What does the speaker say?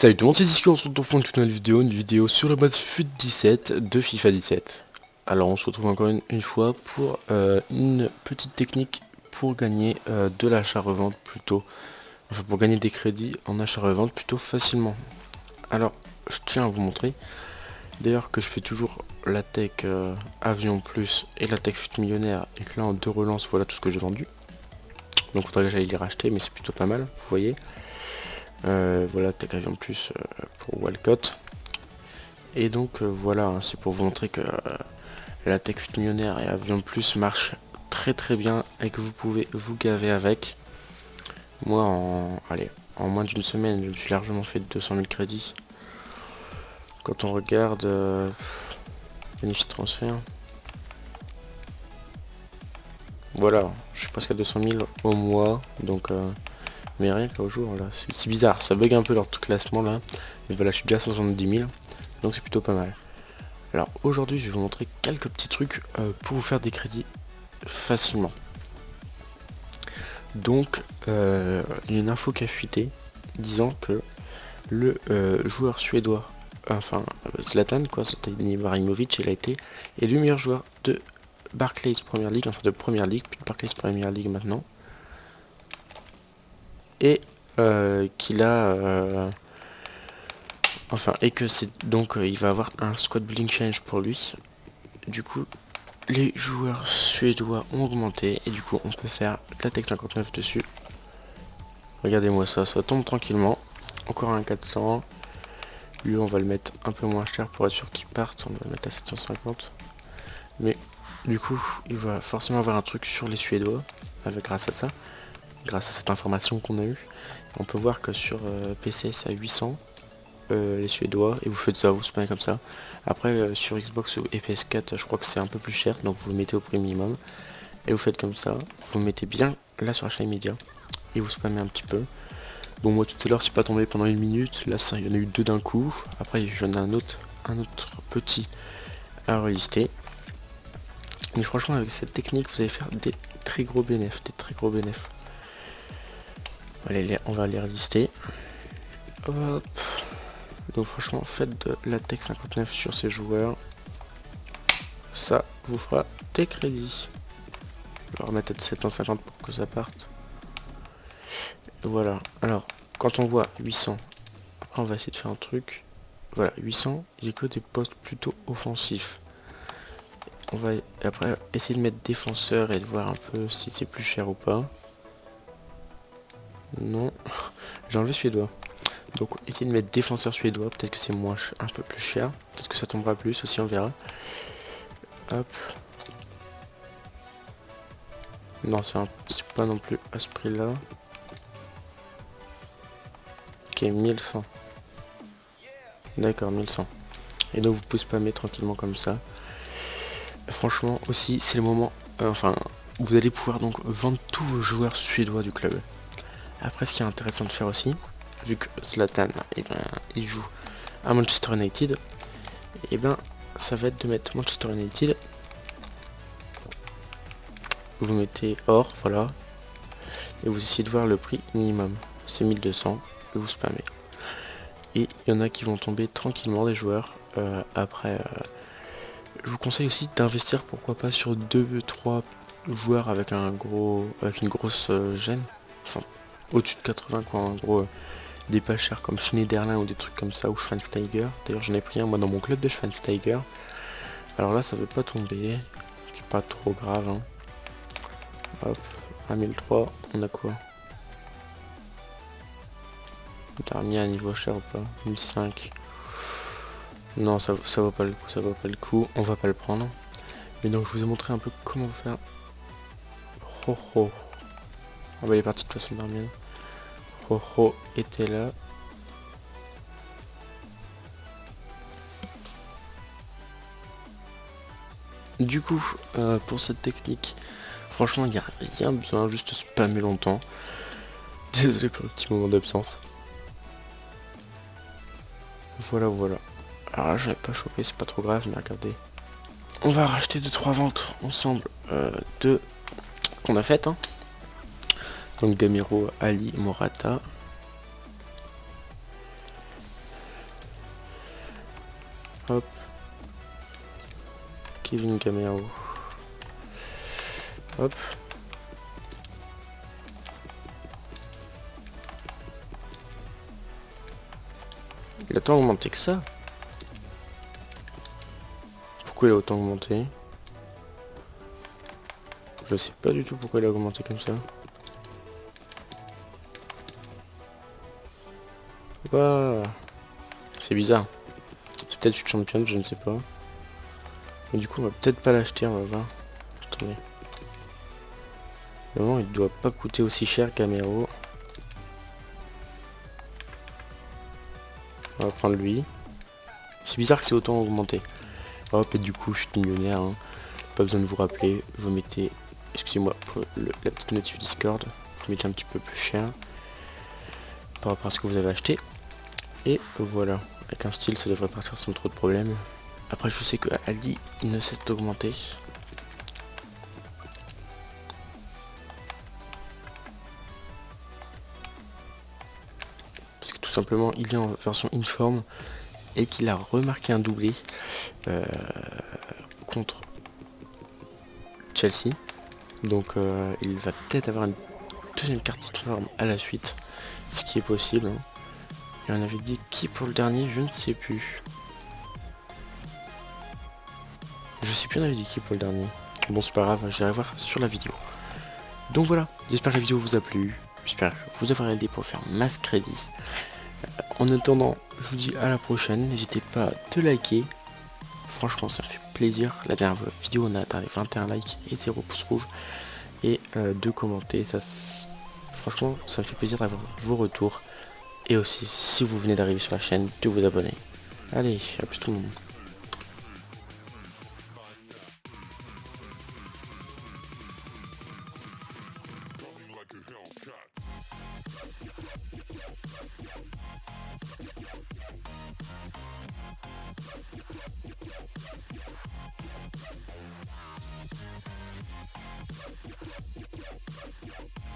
Salut tout le monde, c'est Zizki, on se retrouve pour une vidéo sur le mode FUT 17 de FIFA 17. Alors on se retrouve encore une fois pour une petite technique pour gagner de l'achat-revente plutôt, enfin pour gagner des crédits en achat-revente plutôt facilement. Alors je tiens à vous montrer, d'ailleurs que je fais toujours la tech avion plus et la tech FUT millionnaire et que là en 2 relances voilà tout ce que j'ai vendu. Donc faudrait que j'aille les racheter mais c'est plutôt pas mal, vous voyez. Voilà, tech avion plus pour Walcott. Et donc voilà, hein, c'est pour vous montrer que la tech FUT millionnaire et avion plus marche très bien et que vous pouvez vous gaver avec. Moi en moins d'une semaine je me suis largement fait 200 000 crédits. Quand on regarde bénéfice transfert, voilà, je suis presque à 200 000 au mois, donc mais rien qu'au jour là, c'est bizarre, ça bug un peu leur classement là, mais voilà, je suis déjà à 70 000, donc c'est plutôt pas mal. Alors aujourd'hui je vais vous montrer quelques petits trucs pour vous faire des crédits facilement. Donc il y a une info qui a fuité disant que le joueur suédois, enfin Zlatan quoi, Zlatan Ibrahimovic, il a été élu meilleur joueur de Barclays Premier League, enfin de Premier League, puis de Barclays Premier League maintenant. Et qu'il a enfin et que c'est donc il va avoir un squad building change pour lui. Du coup les joueurs suédois ont augmenté et du coup on peut faire de la tech 59 dessus. Regardez-moi ça, ça tombe tranquillement. Encore un 400. Lui on va le mettre un peu moins cher pour être sûr qu'il parte. On va le mettre à 750. Mais du coup il va forcément avoir un truc sur les Suédois grâce à ça. Grâce à cette information qu'on a eue. On peut voir que sur PC c'est à 800 les Suédois. Et vous faites ça, vous spammez comme ça. Après sur Xbox et PS4 je crois que c'est un peu plus cher. Donc vous le mettez au prix minimum. Et vous faites comme ça. Vous le mettez bien là sur achat immédiat. Et vous spammez un petit peu. Bon moi tout à l'heure c'est pas tombé pendant 1 minute, là ça il y en a eu 2 d'un coup, après j'en ai un autre petit à relister. Mais franchement avec cette technique vous allez faire des très gros bénéfices, Allez on va les relister. Hop. Donc franchement faites de la tech 59 sur ces joueurs. Ça vous fera des crédits. Je vais remettre à 750 pour que ça parte. Voilà, alors quand on voit 800, après on va essayer de faire un truc. Voilà, 800, il n'y a que des postes plutôt offensifs. On va après essayer de mettre défenseur et de voir un peu si c'est plus cher ou pas. Non, j'ai enlevé suédois. Donc essayer de mettre défenseur suédois, peut-être que c'est moins un peu plus cher. Peut-être que ça tombera plus aussi, on verra. Hop. Non, c'est pas non plus à ce prix-là. Ok, 1100. D'accord, 1100. Et donc vous pouvez spammer tranquillement comme ça. Franchement aussi c'est le moment, enfin vous allez pouvoir donc vendre tous vos joueurs suédois du club. Après ce qui est intéressant de faire aussi, vu que Zlatan il joue à Manchester United, et ben ça va être de mettre Manchester United, vous mettez or, voilà, et vous essayez de voir le prix minimum, c'est 1200, et vous spammez. Et il y en a qui vont tomber tranquillement des joueurs, après je vous conseille aussi d'investir pourquoi pas sur 2-3 joueurs avec une grosse gêne. Enfin au-dessus de 80 quoi, en gros des pas chers comme Schneiderlin ou des trucs comme ça, ou Schweinsteiger. D'ailleurs j'en ai pris un moi dans mon club de Schweinsteiger. Alors là ça veut pas tomber, c'est pas trop grave hein. Hop, à 1003, on a quoi? T'as remis un niveau cher ou pas? 1005. Non ça vaut pas le coup, on va pas le prendre. Mais donc je vous ai montré un peu comment faire. Oh. Ah bah il est parti de toute façon Darmian. Oh était là. Du coup, pour cette technique, franchement il n'y a rien besoin, juste spammer longtemps. Désolé pour le petit moment d'absence. Voilà. Alors là j'avais pas chopé, c'est pas trop grave, mais regardez. On va racheter 2-3 ventes ensemble qu'on a faites. Hein. Donc Gamero, Ali, Morata. Hop. Kevin Gamero. Hop. Il a tant augmenté que ça. Pourquoi il a autant augmenté? Je sais pas du tout pourquoi il a augmenté comme ça. Waouh. C'est bizarre. C'est peut-être une championne, je ne sais pas. Mais du coup on va peut-être pas l'acheter, on va voir. Attendez. Normalement il doit pas coûter aussi cher Camero. On va prendre lui. C'est bizarre que c'est autant augmenté. Hop, et du coup je suis millionnaire, hein. Pas besoin de vous rappeler. Vous mettez, excusez-moi pour la petite notif Discord, vous mettez un petit peu plus cher par rapport à ce que vous avez acheté. Et voilà, avec un style ça devrait partir sans trop de problèmes. Après je sais que Ali il ne cesse d'augmenter. Parce que tout simplement il est en version informe et qu'il a remarqué un doublé contre Chelsea. Donc il va peut-être avoir une deuxième carte informe à la suite, ce qui est possible, hein. Et on avait dit qui pour le dernier, je ne sais plus. Je sais plus, on avait dit qui pour le dernier. Bon c'est pas grave, j'irai voir sur la vidéo. Donc voilà, j'espère que la vidéo vous a plu. J'espère vous avoir aidé pour faire masse crédit. En attendant, je vous dis à la prochaine. N'hésitez pas à te liker. Franchement ça me fait plaisir. La dernière vidéo on a atteint les 21 likes et 0 pouces rouges. Et de commenter. Franchement ça me fait plaisir d'avoir vos retours. Et aussi si vous venez d'arriver sur la chaîne, de vous abonner. Allez, à plus tout le monde.